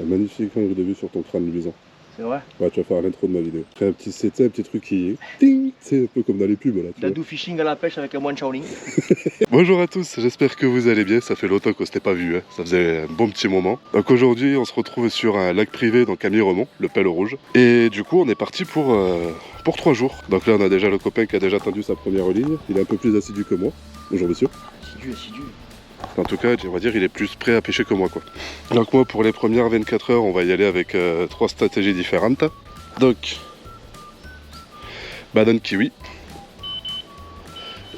Un magnifique angle de vue sur ton crâne luisant. C'est vrai. Ouais, tu vas faire l'intro de ma vidéo. Après un petit CT, un petit truc qui... Ting, c'est un peu comme dans les pubs là. Dadou fishing à la pêche avec un moine Shaolin. Bonjour à tous, j'espère que vous allez bien. Ça fait longtemps qu'on s'était pas vu, hein. Ça faisait un bon petit moment. Donc aujourd'hui, on se retrouve sur un lac privé, donc à Miremont, le Pelle Rouge. Et du coup, on est parti pour 3 jours. Donc là, on a déjà le copain qui a déjà tendu sa première ligne. Il est un peu plus assidu que moi. Bonjour monsieur. Assidu. En tout cas, on va dire il est plus prêt à pêcher que moi, quoi. Donc moi, pour les premières 24 heures, on va y aller avec 3 stratégies différentes. Donc, banane kiwi,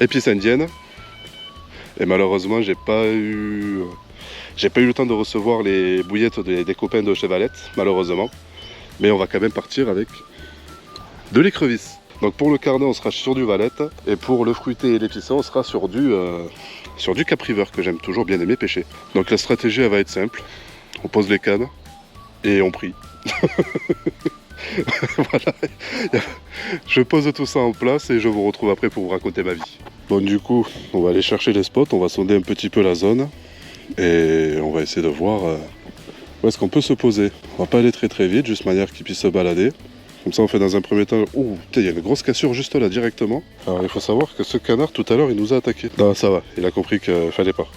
épices indiennes. Et malheureusement, j'ai pas eu le temps de recevoir les bouillettes des copains de Chevalette, malheureusement. Mais on va quand même partir avec de l'écrevisse. Donc pour le carnet, on sera sur du valette. Et pour le fruité et l'épicé, on sera sur du capriver, que j'aime toujours bien aimer pêcher. Donc la stratégie, elle va être simple. On pose les cannes et on prie. Voilà. Je pose tout ça en place et je vous retrouve après pour vous raconter ma vie. Bon, du coup, on va aller chercher les spots, on va sonder un petit peu la zone. Et on va essayer de voir où est-ce qu'on peut se poser. On va pas aller très très vite, juste manière qu'il puisse se balader. Comme ça on fait dans un premier temps... Ouh, il y a une grosse cassure juste là directement. Alors il faut savoir que ce canard tout à l'heure il nous a attaqué. Non ça va, il a compris qu'il fallait pas.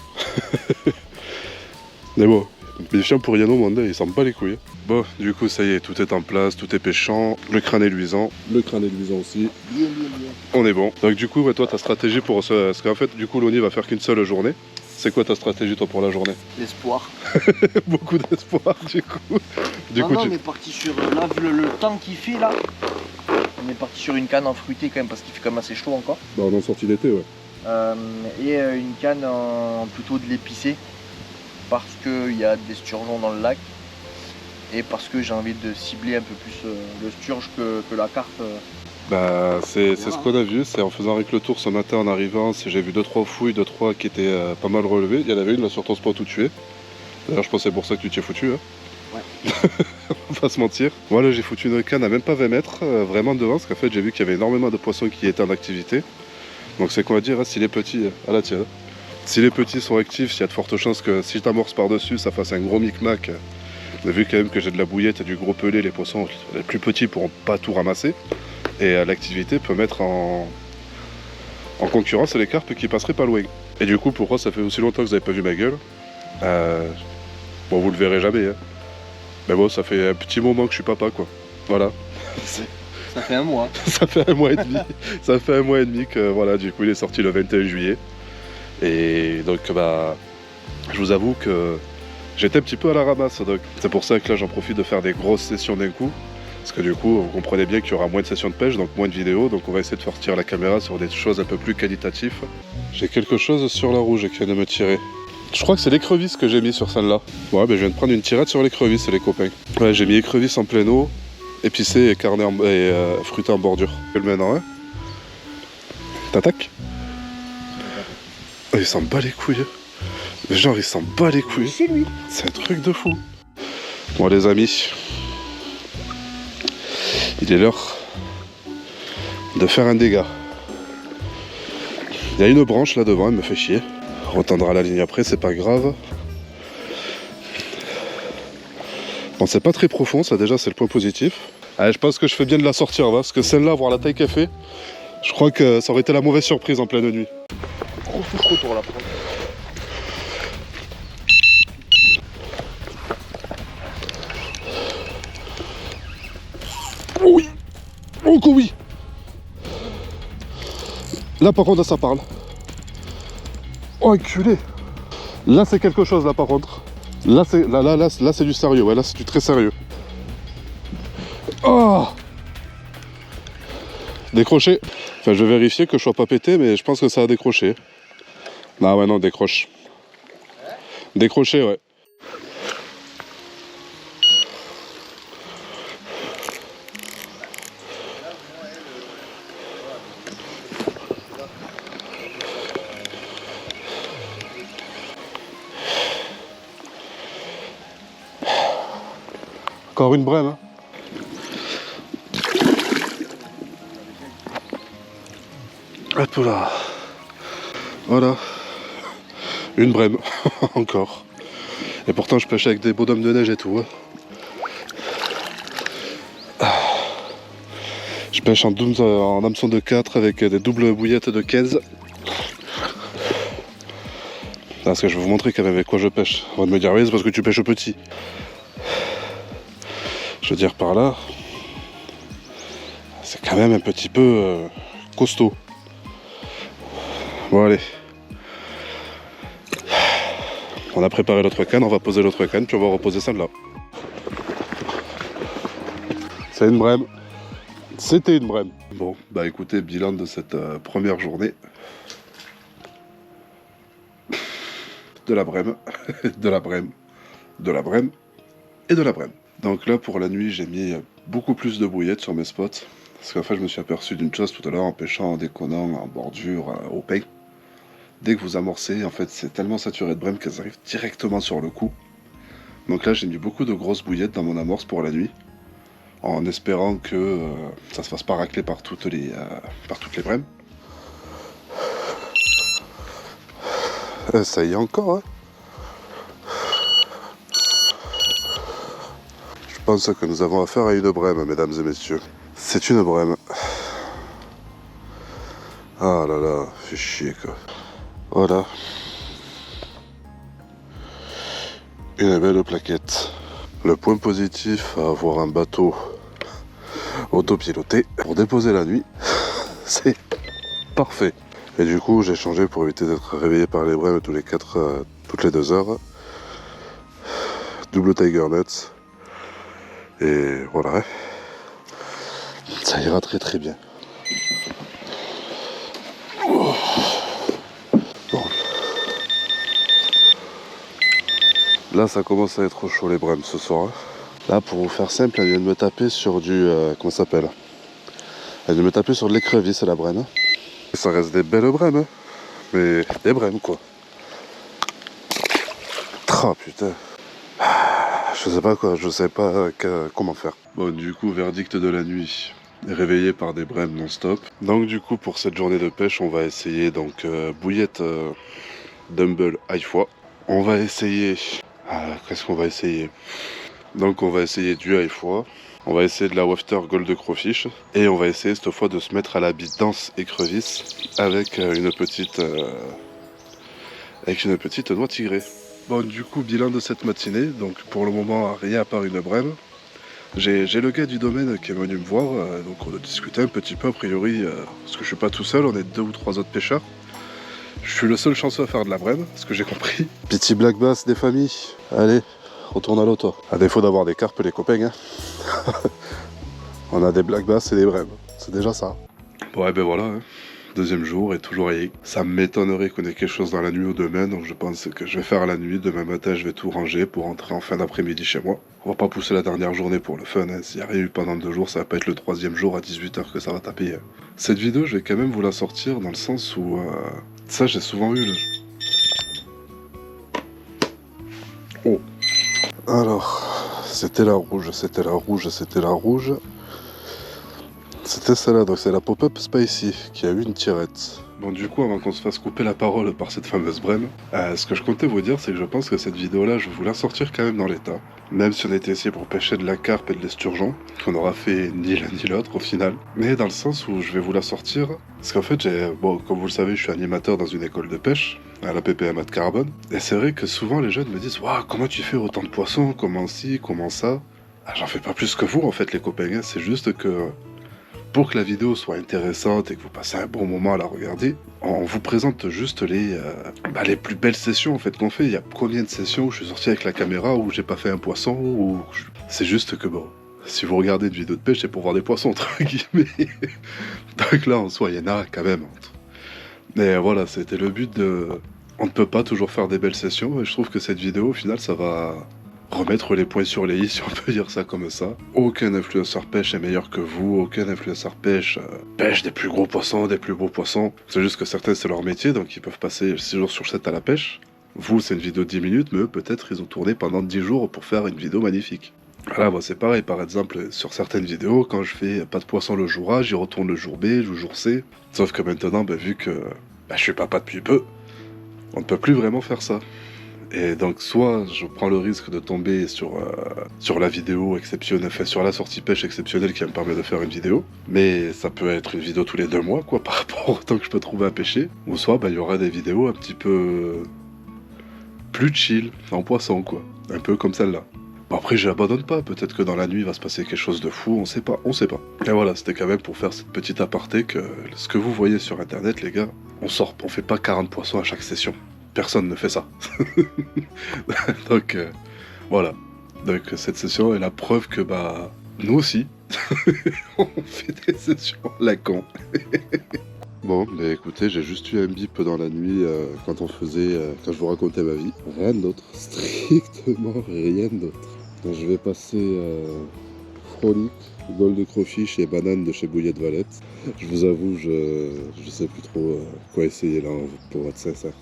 Mais bon, méfiant pour Yann au monde, il s'en bat les couilles. Bon, du coup ça y est, tout est en place, tout est pêchant. Le crâne est luisant. Le crâne est luisant aussi. Bien. On est bon. Donc du coup, toi ta stratégie pour ce... Parce qu'en fait, du coup, Loni va faire qu'une seule journée. C'est quoi ta stratégie toi pour la journée? L'espoir. Beaucoup d'espoir du coup. On est parti sur là, le temps qu'il fait là. On est parti sur une canne en fruité quand même parce qu'il fait quand même assez chaud encore. Bah on est en sortie d'été, ouais. Et une canne en plutôt de l'épicé parce qu'il y a des sturgeons dans le lac et parce que j'ai envie de cibler un peu plus le sturge que la carpe. Bah c'est Voilà. ce qu'on a vu, c'est en faisant avec le tour ce matin en arrivant, j'ai vu 2-3 fouilles, 2-3 qui étaient pas mal relevées. Il y en avait une là sur ton spot où tu es. D'ailleurs je pense que c'est pour ça que tu t'y es foutu, hein. Ouais. On va pas se mentir. Voilà, j'ai foutu une canne à même pas 20 mètres, vraiment devant, parce qu'en fait j'ai vu qu'il y avait énormément de poissons qui étaient en activité. Donc c'est qu'on va dire, hein, si les petits, à la tienne, si les petits sont actifs, il y a de fortes chances que si je t'amorce par-dessus, ça fasse un gros micmac. On a vu quand même que j'ai de la bouillette et du gros pelé, les poissons les plus petits pourront pas tout ramasser. Et l'activité peut mettre en concurrence les carpes qui passeraient pas loin. Et du coup, pourquoi ça fait aussi longtemps que vous n'avez pas vu ma gueule? Bon, vous le verrez jamais, hein. Mais bon, ça fait un petit moment que je suis papa, quoi. Voilà. Ça fait un mois. Ça fait un mois et demi. Ça fait un mois et demi que, voilà, du coup, il est sorti le 21 juillet. Et donc, bah, je vous avoue que j'étais un petit peu à la ramasse. Donc, c'est pour ça que là, j'en profite de faire des grosses sessions d'un coup. Parce que du coup, vous comprenez bien qu'il y aura moins de sessions de pêche, donc moins de vidéos. Donc, on va essayer de sortir la caméra sur des choses un peu plus qualitatives. J'ai quelque chose sur la rouge qui vient de me tirer. Je crois que c'est l'écrevisse que j'ai mis sur celle-là. Ouais, ben je viens de prendre une tirette sur l'écrevisse, les copains. Ouais, j'ai mis écrevisse en pleine eau, épicé et carnet et fruité en bordure. Et le maintenant, hein? T'attaques? Oh, il s'en bat les couilles. Genre, il s'en bat les couilles. C'est lui. C'est un truc de fou. Bon, les amis, il est l'heure de faire un dégât. Il y a une branche là devant, elle me fait chier. On retendra la ligne après, c'est pas grave. Bon, c'est pas très profond, ça déjà c'est le point positif. Allez, je pense que je fais bien de la sortir, hein, parce que celle-là, voir la taille qu'elle fait, je crois que ça aurait été la mauvaise surprise en pleine nuit. Gros souffle pour la prendre. Oh oui! Oh que oui! Là par contre, là, ça parle. Oh enculé! Là c'est quelque chose là par contre. Là c'est du sérieux, ouais, là c'est du très sérieux. Oh! Décroché. Enfin je vais vérifier que je sois pas pété, mais je pense que ça a décroché. Ah ouais non, décroche. Décroché, ouais. Encore une brème, hein. Hop là. Voilà. Une brème. Encore. Et pourtant je pêche avec des bonhommes de neige et tout. Hein. Je pêche en hameçon de 4 avec des doubles bouillettes de 15. Parce que je vais vous montrer quand même avec quoi je pêche. On va me dire oui, c'est parce que tu pêches petit. Je veux dire par là, c'est quand même un petit peu costaud. Bon allez. On a préparé l'autre canne, on va poser l'autre canne, puis on va reposer celle-là. C'est une brème. C'était une brème. Bon, bah écoutez, bilan de cette première journée. De la brème, de la brème, de la brème et de la brème. Donc là, pour la nuit, j'ai mis beaucoup plus de bouillettes sur mes spots. Parce qu'en fait, je me suis aperçu d'une chose tout à l'heure en pêchant, en déconnant, en bordure, au pain. Dès que vous amorcez, en fait, c'est tellement saturé de brème qu'elles arrivent directement sur le coup. Donc là, j'ai mis beaucoup de grosses bouillettes dans mon amorce pour la nuit. En espérant que ça se fasse pas racler par toutes les brèmes. Ça y est encore, hein. Je pense que nous avons affaire à une brème, mesdames et messieurs. C'est une brème. Ah là là, fait chier quoi. Voilà. Une belle plaquette. Le point positif à avoir un bateau autopiloté pour déposer la nuit, c'est parfait. Et du coup, j'ai changé pour éviter d'être réveillé par les brèmes toutes les 2 heures. Double Tiger Nuts. Et voilà. Ça ira très très bien. Bon. Là, ça commence à être chaud les brèmes ce soir. Là, pour vous faire simple, elle vient de me taper sur du... comment ça s'appelle? Elle vient de me taper sur de l'écrevisse, la brème. Ça reste des belles brèmes, hein. Mais des brèmes, quoi. Oh, putain. Je sais pas quoi, je sais pas comment faire. Bon, du coup, verdict de la nuit. Réveillé par des brèmes non-stop. Donc, du coup, pour cette journée de pêche, on va essayer donc bouillette Dumble high fois. On va essayer... qu'est-ce qu'on va essayer? Donc on va essayer du high fois, on va essayer de la wafter gold crawfish et on va essayer cette fois de se mettre à la bite dense écrevisse avec une petite noix tigrée. Bon, du coup, bilan de cette matinée, donc pour le moment rien à part une brème. J'ai le gars du domaine qui est venu me voir, donc on a discuté un petit peu a priori, parce que je suis pas tout seul, on est 2 ou 3 autres pêcheurs. Je suis le seul chanceux à faire de la brème, ce que j'ai compris. Petit black bass des familles, allez. Retourne à l'eau, toi. À défaut d'avoir des carpes, les copains, hein. On a des black bass et des brèmes. C'est déjà ça. Ouais, ben voilà. Hein. 2e jour et toujours rien. Ça m'étonnerait qu'on ait quelque chose dans la nuit ou demain, donc je pense que je vais faire la nuit. Demain matin, je vais tout ranger pour rentrer en fin d'après-midi chez moi. On va pas pousser la dernière journée pour le fun. Hein. S'il n'y a rien eu pendant 2 jours, ça va pas être le 3e jour à 18h que ça va taper. Hein. Cette vidéo, je vais quand même vous la sortir dans le sens où... ça, j'ai souvent eu le... Oh. Alors, c'était la rouge, c'était la rouge, c'était la rouge. C'était celle-là, donc c'est la Pop-Up Spicy qui a eu une tirette. Bon, du coup, avant qu'on se fasse couper la parole par cette fameuse brème, ce que je comptais vous dire, c'est que je pense que cette vidéo-là, je vais vous la sortir quand même dans l'état. Même si on était ici pour pêcher de la carpe et de l'esturgeon, qu'on n'aura fait ni l'un ni l'autre au final. Mais dans le sens où je vais vous la sortir, parce qu'en fait, comme vous le savez, je suis animateur dans une école de pêche, à la PPMA de Carbone. Et c'est vrai que souvent les jeunes me disent « Waouh, comment tu fais autant de poissons? Comment ci? Comment ça ?» J'en fais pas plus que vous en fait les copains, hein. C'est juste que pour que la vidéo soit intéressante et que vous passez un bon moment à la regarder, on vous présente juste les plus belles sessions en fait qu'on fait. Il y a combien de sessions où je suis sorti avec la caméra où j'ai pas fait un poisson ou... C'est juste que bon, si vous regardez une vidéo de pêche, c'est pour voir des poissons entre guillemets. Donc là en soi, il y en a quand même. Mais voilà, c'était le but de... On ne peut pas toujours faire des belles sessions et je trouve que cette vidéo au final ça va... remettre les points sur les i, si on peut dire ça comme ça. Aucun influenceur pêche est meilleur que vous, aucun influenceur pêche des plus gros poissons, des plus beaux poissons. C'est juste que certains c'est leur métier, donc ils peuvent passer 6 jours sur 7 à la pêche. Vous c'est une vidéo de 10 minutes, mais eux peut-être ils ont tourné pendant 10 jours pour faire une vidéo magnifique. Voilà, moi c'est pareil, par exemple sur certaines vidéos, quand je fais pas de poisson le jour A, j'y retourne le jour B, le jour C. Sauf que maintenant, vu que je suis papa depuis peu, on ne peut plus vraiment faire ça. Et donc soit je prends le risque de tomber sur la vidéo exceptionnelle, enfin sur la sortie pêche exceptionnelle qui me permet de faire une vidéo, mais ça peut être une vidéo tous les 2 mois quoi par rapport au temps que je peux trouver à pêcher, ou soit il y aura des vidéos un petit peu plus chill, en poisson quoi, un peu comme celle-là. Bon après j'abandonne pas, peut-être que dans la nuit il va se passer quelque chose de fou, on sait pas. Et voilà, c'était quand même pour faire cette petite aparté que ce que vous voyez sur internet les gars, on fait pas 40 poissons à chaque session. Personne ne fait ça. Donc voilà. Donc cette session est la preuve que nous aussi, on fait des sessions à la con. Bon, écoutez, j'ai juste eu un bip dans la nuit quand je vous racontais ma vie. Rien d'autre, strictement rien d'autre. Donc je vais passer Frolic, Gold Crawfish et Banane de chez Bouillette Valette. Je vous avoue, je sais plus trop quoi essayer là, pour être sincère.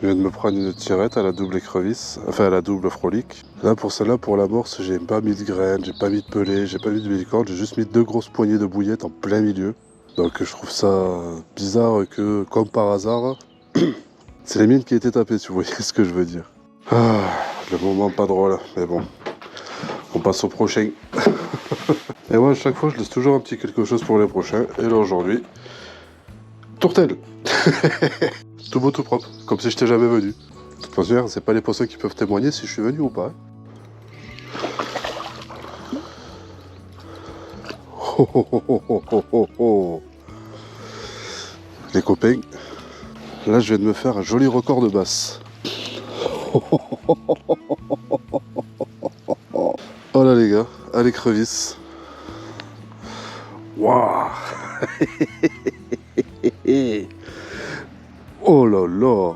Je viens de me prendre une tirette à la double écrevisse, enfin à la double Frolic. Là pour celle-là, pour l'amorce, j'ai pas mis de graines, j'ai pas mis de pelé, j'ai pas mis de licorne, j'ai juste mis 2 grosses poignées de bouillettes en plein milieu. Donc je trouve ça bizarre que, comme par hasard, c'est les mines qui étaient tapées, si vous voyez ce que je veux dire. Ah, le moment pas drôle, mais bon. On passe au prochain. Et moi, à chaque fois, je laisse toujours un petit quelque chose pour les prochains. Et là, aujourd'hui, tourtelle. Tout beau, tout propre, comme si je t'ai jamais venu. De toute façon, c'est pas les poissons qui peuvent témoigner si je suis venu ou pas. Oh, oh, oh, oh, oh, oh, oh. Les copains, là je viens de me faire un joli record de basse. Oh là les gars, à l'écrevisse. Waouh. Oh là là.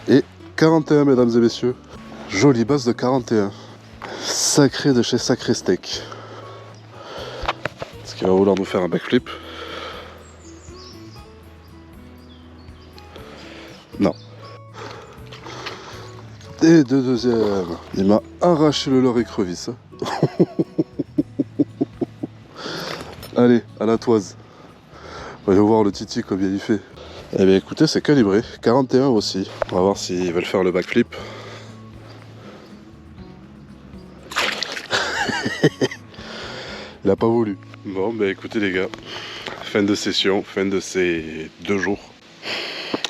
Et 41 mesdames et messieurs. Jolie basse de 41. Sacré de chez Sacré Steak. Est-ce qu'il va vouloir nous faire un backflip? Non. Et de deuxième. Il m'a arraché le leurre écrevisse. Allez, à la toise. Voyons voir le titi comme il fait. Eh bien écoutez, c'est calibré. 41 aussi. On va voir s'ils veulent faire le backflip. Il a pas voulu. Bon, bah écoutez les gars. Fin de session, fin de ces 2 jours.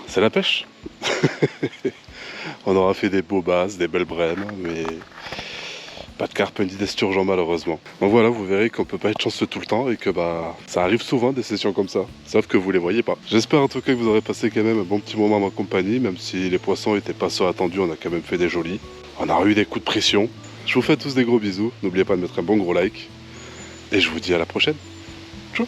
C'est la pêche. On aura fait des beaux basses, des belles brèmes, mais pas de carpe ni d'esturgeon malheureusement. Donc voilà, vous verrez qu'on peut pas être chanceux tout le temps et que ça arrive souvent des sessions comme ça, sauf que vous les voyez pas. J'espère en tout cas que vous aurez passé quand même un bon petit moment en ma compagnie, même si les poissons étaient pas ceux attendus, on a quand même fait des jolis. On a eu des coups de pression. Je vous fais tous des gros bisous, n'oubliez pas de mettre un bon gros like, et je vous dis à la prochaine. Ciao.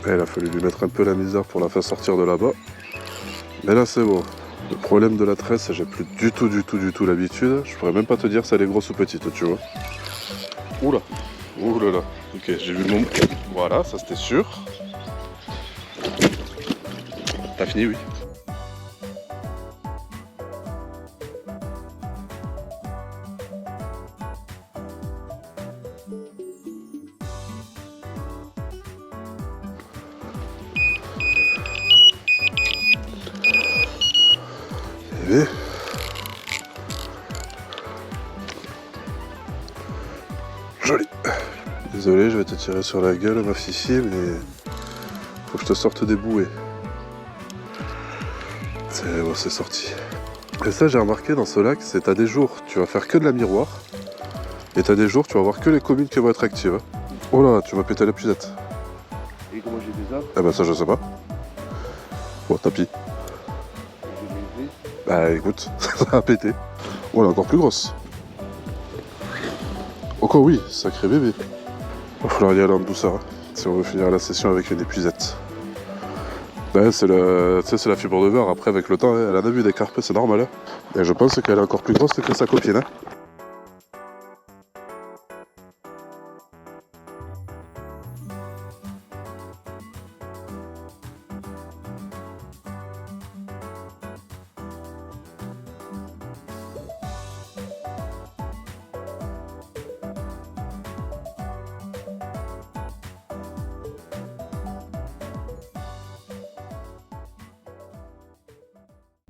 Il a fallu lui mettre un peu la misère pour la faire sortir de là-bas. Mais là c'est bon. Le problème de la tresse, j'ai plus du tout l'habitude. Je pourrais même pas te dire si elle est grosse ou petite, tu vois. Oula. Oulala. Ok, j'ai vu mon... Voilà, ça c'était sûr. T'as fini, oui. Joli. Désolé, je vais te tirer sur la gueule, ma fifi, mais faut que je te sorte des bouées. C'est sorti. Et ça, j'ai remarqué dans ce lac, c'est t'as des jours, tu vas faire que de la miroir, et t'as des jours, tu vas voir que les communes qui vont être actives. Oh là, tu m'as pété la puisette. Et comment j'ai fait ça? Eh ben ça, je sais pas. Bon, tapis. Bah écoute, ça a pété. Oh, elle est encore plus grosse. Encore oui, sacré bébé. Il va falloir y aller en douceur, hein, si on veut finir la session avec une épuisette. Ouais, c'est la fibre de verre, après avec le temps, elle en a vu des carpes, c'est normal. Hein. Et je pense qu'elle est encore plus grosse que sa copine. Hein.